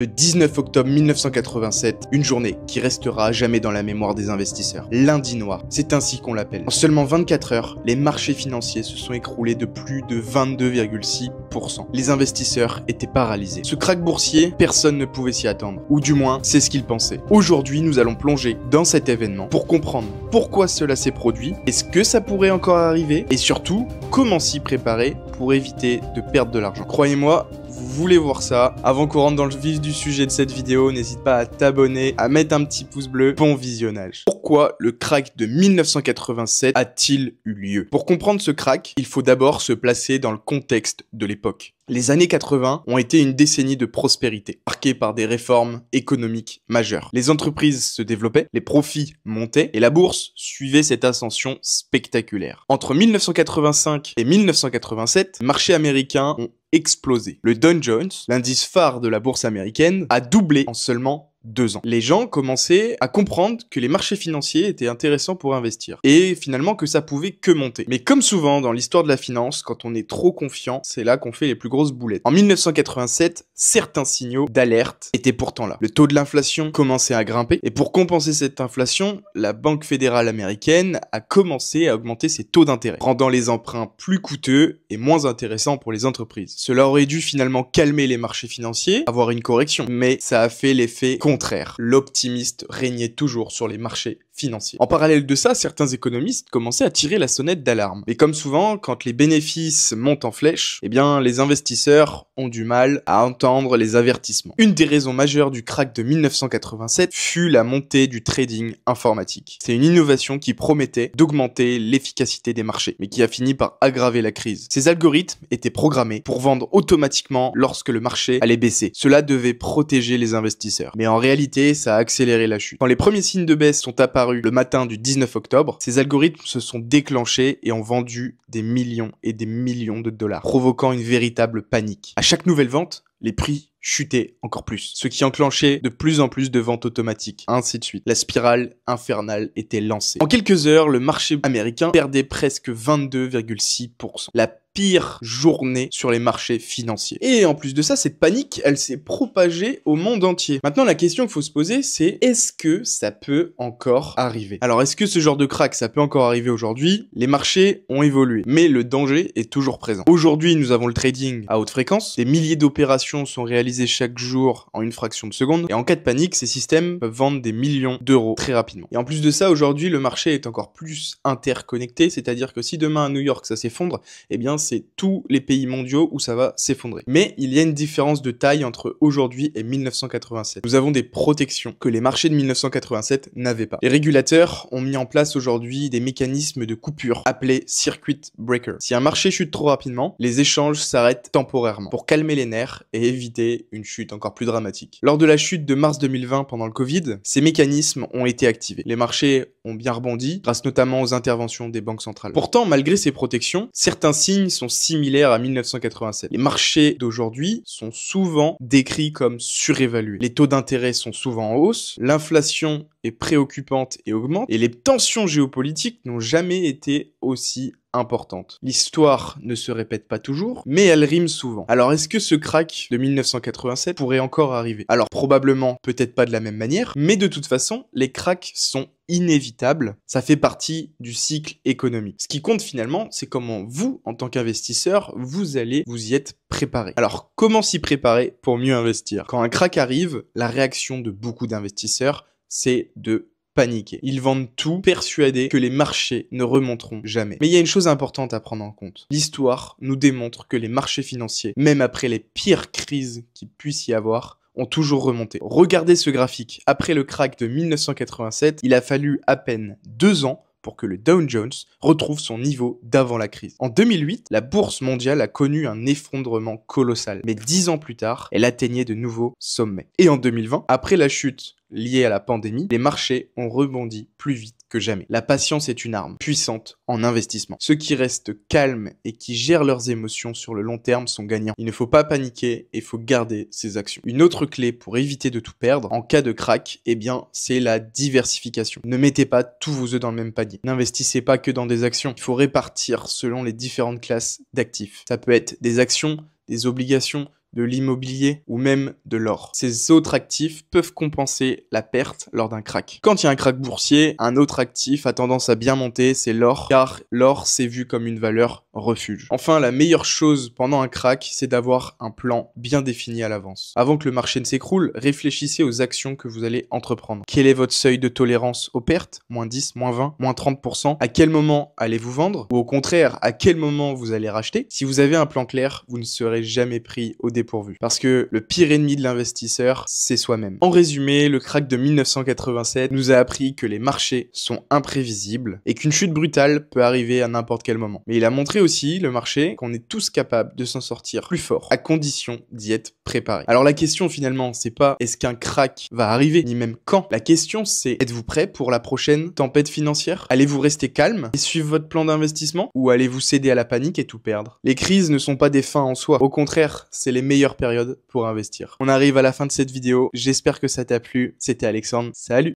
Le 19 octobre 1987, une journée qui restera à jamais dans la mémoire des investisseurs. Lundi noir, c'est ainsi qu'on l'appelle. En seulement 24 heures, les marchés financiers se sont écroulés de plus de 22,6%. Les investisseurs étaient paralysés. Ce krach boursier, personne ne pouvait s'y attendre. Ou du moins, c'est ce qu'ils pensaient. Aujourd'hui, nous allons plonger dans cet événement pour comprendre pourquoi cela s'est produit, est-ce que ça pourrait encore arriver, et surtout, comment s'y préparer pour éviter de perdre de l'argent. Croyez-moi, vous voulez voir ça, avant qu'on rentre dans le vif du sujet de cette vidéo, n'hésite pas à t'abonner, à mettre un petit pouce bleu. Bon visionnage. Pourquoi le krach de 1987 a-t-il eu lieu? Pour comprendre ce krach, il faut d'abord se placer dans le contexte de l'époque. Les années 80 ont été une décennie de prospérité, marquée par des réformes économiques majeures. Les entreprises se développaient, les profits montaient et la bourse suivait cette ascension spectaculaire. Entre 1985 et 1987, les marchés américains ont explosé. Le Dow Jones, l'indice phare de la bourse américaine, a doublé en seulement 2 ans. Les gens commençaient à comprendre que les marchés financiers étaient intéressants pour investir et finalement que ça pouvait que monter. Mais comme souvent dans l'histoire de la finance, quand on est trop confiant, c'est là qu'on fait les plus grosses boulettes. En 1987, certains signaux d'alerte étaient pourtant là. Le taux de l'inflation commençait à grimper et pour compenser cette inflation, la Banque fédérale américaine a commencé à augmenter ses taux d'intérêt, rendant les emprunts plus coûteux et moins intéressants pour les entreprises. Cela aurait dû finalement calmer les marchés financiers, avoir une correction, mais ça a fait l'effet contraire. L'optimiste régnait toujours sur les marchés financiers. En parallèle de ça, certains économistes commençaient à tirer la sonnette d'alarme. Mais comme souvent, quand les bénéfices montent en flèche, eh bien, les investisseurs ont du mal à entendre les avertissements. Une des raisons majeures du krach de 1987 fut la montée du trading informatique. C'est une innovation qui promettait d'augmenter l'efficacité des marchés, mais qui a fini par aggraver la crise. Ces algorithmes étaient programmés pour vendre automatiquement lorsque le marché allait baisser. Cela devait protéger les investisseurs. Mais en réalité, ça a accéléré la chute. Quand les premiers signes de baisse sont apparus le matin du 19 octobre, ces algorithmes se sont déclenchés et ont vendu des millions et des millions de dollars, provoquant une véritable panique. À chaque nouvelle vente, les prix chutaient encore plus, ce qui enclenchait de plus en plus de ventes automatiques, ainsi de suite. La spirale infernale était lancée. En quelques heures, le marché américain perdait presque 22,6%. La pire journée sur les marchés financiers. Et en plus de ça, cette panique, elle s'est propagée au monde entier. Maintenant, la question qu'il faut se poser, c'est est-ce que ça peut encore arriver? Alors, est-ce que ce genre de krach, ça peut encore arriver aujourd'hui? Les marchés ont évolué, mais le danger est toujours présent. Aujourd'hui, nous avons le trading à haute fréquence. Des milliers d'opérations sont réalisées chaque jour en une fraction de seconde. Et en cas de panique, ces systèmes peuvent vendre des millions d'euros très rapidement. Et en plus de ça, aujourd'hui, le marché est encore plus interconnecté, c'est-à-dire que si demain à New York ça s'effondre, eh bien c'est tous les pays mondiaux où ça va s'effondrer. Mais il y a une différence de taille entre aujourd'hui et 1987. Nous avons des protections que les marchés de 1987 n'avaient pas. Les régulateurs ont mis en place aujourd'hui des mécanismes de coupure appelés circuit breaker. Si un marché chute trop rapidement, les échanges s'arrêtent temporairement pour calmer les nerfs et éviter une chute encore plus dramatique. Lors de la chute de mars 2020 pendant le Covid, ces mécanismes ont été activés. Les marchés ont bien rebondi grâce notamment aux interventions des banques centrales. Pourtant, malgré ces protections, certains signes sont similaires à 1987. Les marchés d'aujourd'hui sont souvent décrits comme surévalués. Les taux d'intérêt sont souvent en hausse, l'inflation est préoccupante et augmente, et les tensions géopolitiques n'ont jamais été aussi importante. L'histoire ne se répète pas toujours, mais elle rime souvent. Alors est-ce que ce krach de 1987 pourrait encore arriver? Alors probablement, peut-être pas de la même manière, mais de toute façon, les krachs sont inévitables. Ça fait partie du cycle économique. Ce qui compte finalement, c'est comment vous, en tant qu'investisseur, vous y êtes préparé. Alors comment s'y préparer pour mieux investir? Quand un krach arrive, la réaction de beaucoup d'investisseurs, c'est de paniquer. Ils vendent tout, persuadés que les marchés ne remonteront jamais. Mais il y a une chose importante à prendre en compte. L'histoire nous démontre que les marchés financiers, même après les pires crises qu'il puisse y avoir, ont toujours remonté. Regardez ce graphique. Après le krach de 1987, il a fallu à peine 2 ans pour que le Dow Jones retrouve son niveau d'avant la crise. En 2008, la bourse mondiale a connu un effondrement colossal. Mais 10 ans plus tard, elle atteignait de nouveaux sommets. Et en 2020, après la chute liée à la pandémie, les marchés ont rebondi plus vite que jamais. La patience est une arme puissante en investissement. Ceux qui restent calmes et qui gèrent leurs émotions sur le long terme sont gagnants. Il ne faut pas paniquer et il faut garder ses actions. Une autre clé pour éviter de tout perdre en cas de krach, eh bien, c'est la diversification. Ne mettez pas tous vos œufs dans le même panier. N'investissez pas que dans des actions. Il faut répartir selon les différentes classes d'actifs. Ça peut être des actions, des obligations, de l'immobilier ou même de l'or. Ces autres actifs peuvent compenser la perte lors d'un crack. Quand il y a un crack boursier, un autre actif a tendance à bien monter, c'est l'or, car l'or c'est vu comme une valeur refuge. Enfin, la meilleure chose pendant un crack, c'est d'avoir un plan bien défini à l'avance. Avant que le marché ne s'écroule, réfléchissez aux actions que vous allez entreprendre. Quel est votre seuil de tolérance aux pertes? Moins 10, moins 20, moins 30%. À quel moment allez-vous vendre? Ou au contraire, à quel moment vous allez racheter? Si vous avez un plan clair, vous ne serez jamais pris au dépourvu. Parce que le pire ennemi de l'investisseur, c'est soi-même. En résumé, le crack de 1987 nous a appris que les marchés sont imprévisibles et qu'une chute brutale peut arriver à n'importe quel moment. Mais il a montré aussi, le marché, qu'on est tous capables de s'en sortir plus fort, à condition d'y être préparé. Alors la question finalement, c'est pas est-ce qu'un crack va arriver, ni même quand. La question c'est, êtes-vous prêt pour la prochaine tempête financière? Allez-vous rester calme et suivre votre plan d'investissement? Ou allez-vous céder à la panique et tout perdre? Les crises ne sont pas des fins en soi. Au contraire, c'est les meilleures périodes pour investir. On arrive à la fin de cette vidéo. J'espère que ça t'a plu. C'était Alexandre. Salut!